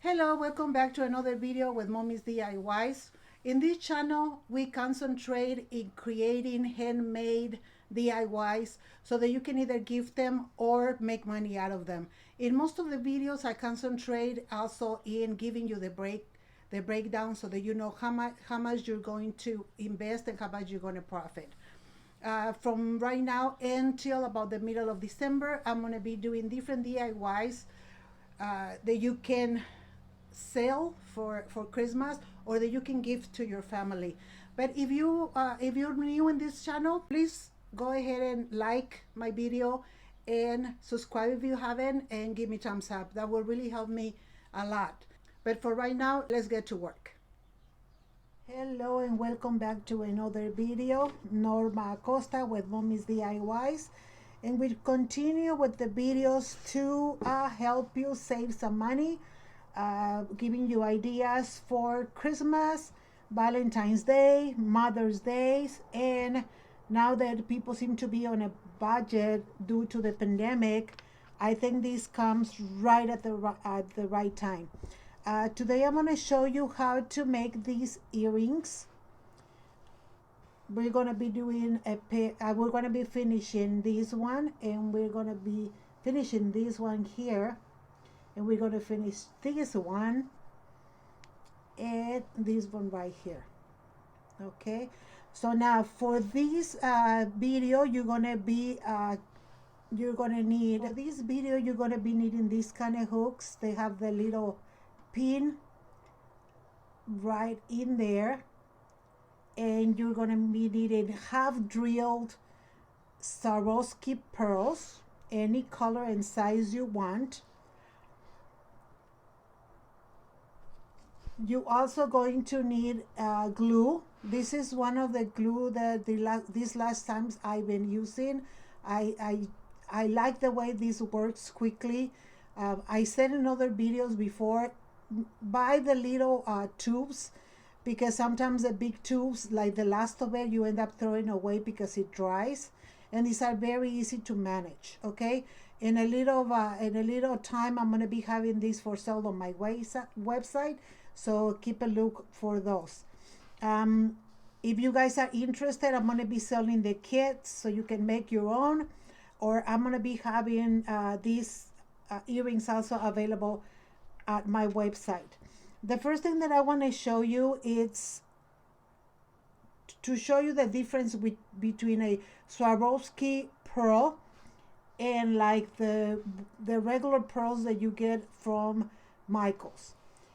Hello, welcome back to another video with Mommy's DIYs. In this channel, we concentrate in creating handmade DIYs so that you can either gift them or make money out of them. In most of the videos, I concentrate also in giving you the breakdown so that you know how much you're going to invest and how much you're going to profit. From right now until about the middle of December, I'm going to be doing different DIYs that you can sell for Christmas or that you can give to your family. But if you're new in this channel, please go ahead and like my video and subscribe if you haven't, and give me thumbs up. That will really help me a lot. But for right now, let's get to work. Hello and welcome back to another video. Norma Acosta with Mommy's DIYs, and we continue with the videos to help you save some money, giving you ideas for Christmas, Valentine's Day, Mother's Days, and now that people seem to be on a budget due to the pandemic, I think this comes right at the right time. Today I'm going to show you how to make these earrings. We're going to be doing we're going to be finishing this one, and we're going to be finishing this one here, and we're going to finish this one and this one right here. Okay, so now for this video you're going to need, for this video you're going to be needing these kind of hooks. They have the little pin right in there, and you're going to be needing half drilled Swarovski pearls, any color and size you want. You also going to need glue. This is one of the glue that these last times I've been using. I like the way this works quickly. I said in other videos before, buy the little tubes, because sometimes the big tubes, like the last of it, you end up throwing away because it dries, and these are very easy to manage. Okay, in a little time I'm going to be having this for sale on my website, so keep a look for those. If you guys are interested, I'm going to be selling the kits so you can make your own, or I'm going to be having these earrings also available at my website. The first thing that I want to show you is to show you the difference between a Swarovski pearl and like the regular pearls that you get from Michael's.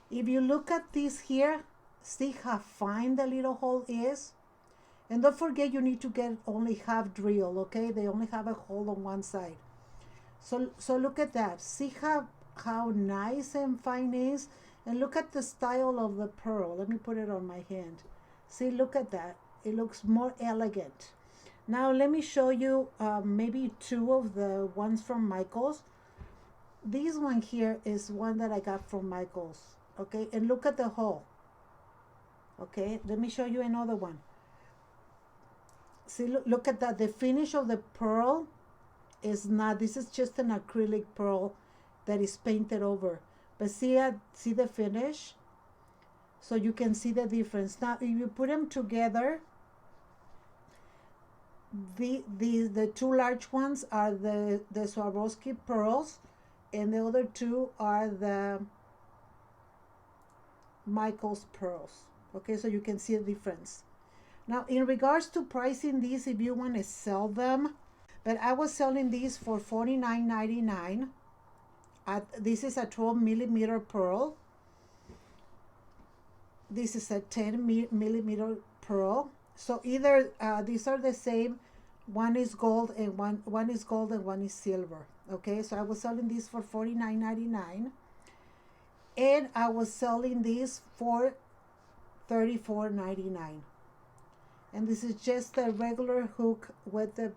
If you look at this here, see how fine the little hole is? And don't forget, you need to get only half drill, okay? They only have a hole on one side. So look at that. See how nice and fine it is? And look at the style of the pearl. Let me put it on my hand. See, look at that. It looks more elegant. Now let me show you maybe two of the ones from Michael's. This one here is one that I got from Michael's. Okay, and look at the hole. Okay, let me show you another one. See, look at that. The finish of the pearl is not, this is just an acrylic pearl that is painted over. But see the finish? So you can see the difference. Now, if you put them together, the two large ones are the Swarovski pearls, and the other two are the Michael's pearls. Okay, so you can see the difference. Now, in regards to pricing these, if you want to sell them, but I was selling these for $49.99. This is a 12 millimeter pearl. This is a 10 millimeter pearl. So either these are the same. One is gold and one is gold and one is silver. Okay, so I was selling these for $49.99, and I was selling these for $34.99. And this is just a regular hook with the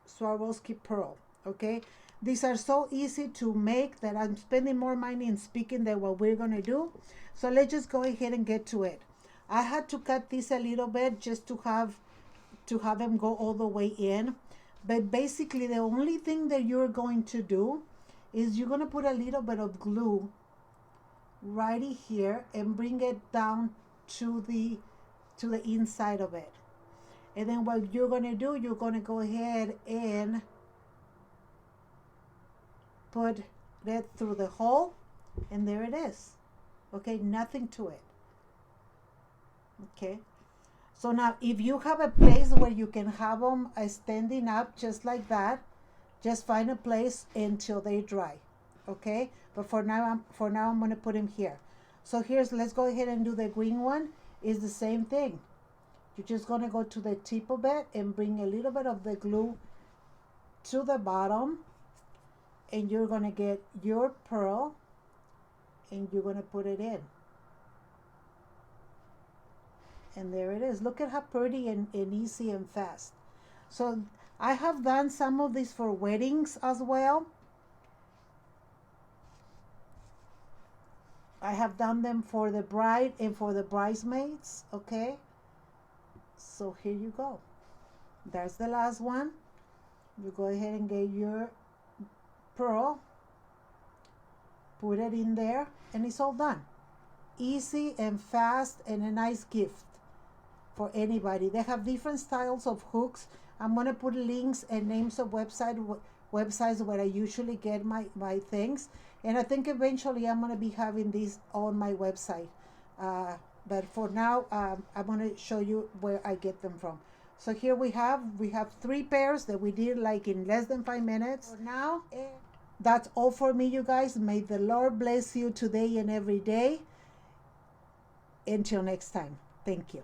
Swarovski pearl. Okay, these are so easy to make that I'm spending more money in speaking than what we're gonna do. So let's just go ahead and get to it. I had to cut this a little bit just to have them go all the way in. But basically the only thing that you're going to do is you're going to put a little bit of glue right here and bring it down to the inside of it. And then what you're going to do, you're going to go ahead and put that through the hole, and there it is. Okay, nothing to it. Okay, so now if you have a place where you can have them standing up just like that, just find a place until they dry. Okay, but for now I'm going to put them here. So let's go ahead and do the green one. Is the same thing. You're just going to go to the tip of it and bring a little bit of the glue to the bottom, and you're going to get your pearl and you're going to put it in. And there it is. Look at how pretty and easy and fast. So I have done some of these for weddings as well. I have done them for the bride and for the bridesmaids. Okay, so here you go. That's the last one. You go ahead and get your pearl, put it in there, and it's all done. Easy and fast and a nice gift for anybody. They have different styles of hooks. I'm going to put links and names of websites where I usually get my things. And I think eventually I'm going to be having these on my website. But for now, I'm going to show you where I get them from. So here we have 3 pairs that we did like in less than 5 minutes. For now, that's all for me, you guys. May the Lord bless you today and every day. Until next time. Thank you.